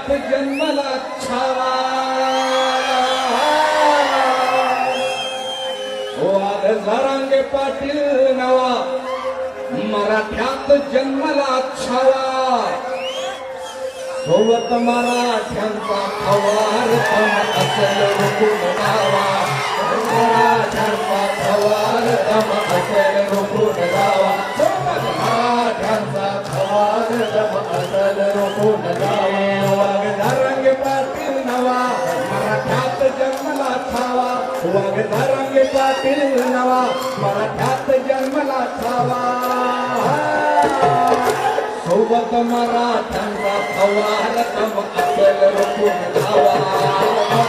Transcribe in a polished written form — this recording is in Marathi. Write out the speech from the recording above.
मराठ्यात जन्मला छावा जरांगे पाटील नवा मराठ्यात जन्मला छावा सोबत मराठ्यांचा खवार तम असेल रुकून गावा मराठ्यांचा खवार तम असेल रुकून गावा सोबत मराठ्यांचा खवार तम असेल रुकून गावा जरांगे पाटील नवा मराठ्यात जन्मला छावा वाघधारंगे पाटील नवा मराठ्यात जन्मला छावा सोबत मराठ्यांचा खवार तम असेल रुकून गावा